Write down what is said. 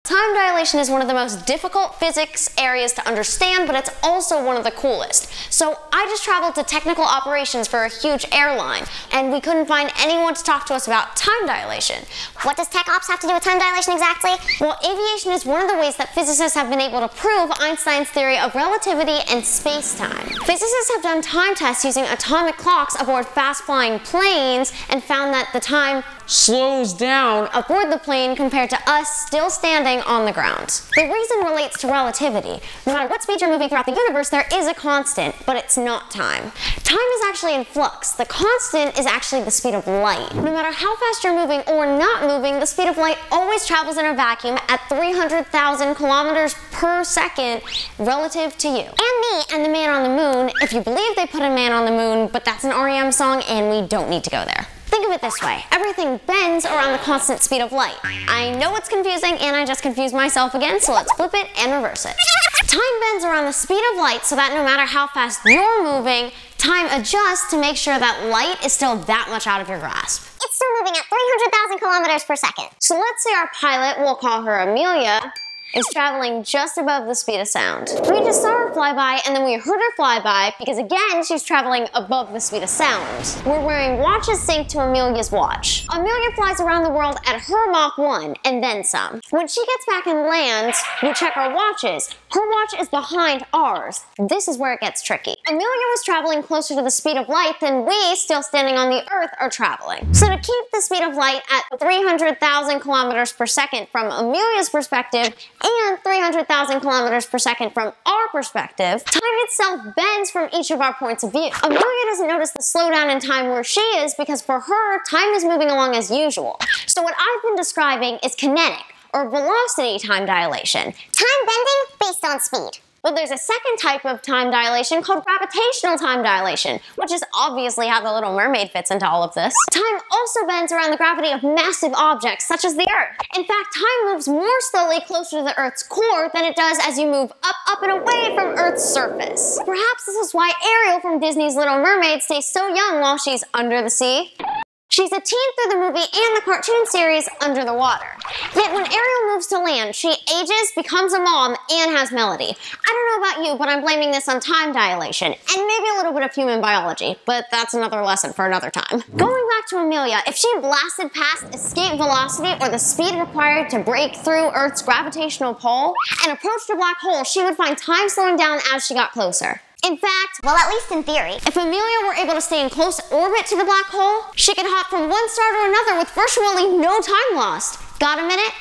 Time dilation is one of the most difficult physics areas to understand, but it's also one of the coolest. So I just traveled to technical operations for a huge airline, and we couldn't find anyone to talk to us about time dilation. What does tech ops have to do with time dilation exactly? Well, aviation is one of the ways that physicists have been able to prove Einstein's theory of relativity and space-time. Physicists have done time tests using atomic clocks aboard fast-flying planes and found that the time slows down aboard the plane compared to us still standing on the ground. The reason relates to relativity. No matter what speed you're moving throughout the universe, there is a constant, but it's not time. Time is actually in flux. The constant is actually the speed of light. No matter how fast you're moving or not moving, the speed of light always travels in a vacuum at 300,000 kilometers per second relative to you. And me and the man on the moon, if you believe they put a man on the moon, but that's an REM song and we don't need to go there. Think of it this way, everything bends around the constant speed of light. I know it's confusing and I just confused myself again, so let's flip it and reverse it. Time bends around the speed of light so that no matter how fast you're moving, time adjusts to make sure that light is still that much out of your grasp. It's still moving at 300,000 kilometers per second. So let's say our pilot, we'll call her Amelia, is traveling just above the speed of sound. We just saw her fly by and then we heard her fly by because again, she's traveling above the speed of sound. We're wearing watches synced to Amelia's watch. Amelia flies around the world at her Mach 1 and then some. When she gets back and lands, we check our watches. Her watch is behind ours. This is where it gets tricky. Amelia was traveling closer to the speed of light than we, still standing on the Earth, are traveling. So to keep the speed of light at 300,000 kilometers per second from Amelia's perspective and 300,000 kilometers per second from our perspective, time itself bends from each of our points of view. Amelia doesn't notice the slowdown in time where she is because for her, time is moving along as usual. So what I've been describing is kinetic, or velocity time dilation. Time bending based on speed. But there's a second type of time dilation called gravitational time dilation, which is obviously how the Little Mermaid fits into all of this. Time also bends around the gravity of massive objects, such as the Earth. In fact, time moves more slowly closer to the Earth's core than it does as you move up, and away from Earth's surface. Perhaps this is why Ariel from Disney's Little Mermaid stays so young while she's under the sea. She's a teen through the movie and the cartoon series Under the Water. Yet when Ariel moves to land, she ages, becomes a mom, and has Melody. I don't know about you, but I'm blaming this on time dilation, and maybe a little bit of human biology, but that's another lesson for another time. Going back to Amelia, if she blasted past escape velocity, or the speed required to break through Earth's gravitational pull, and approached a black hole, she would find time slowing down as she got closer. In fact, well, at least in theory, if Amelia were able to stay in close orbit to the black hole, she could hop from one star to another with virtually no time lost. Got a minute?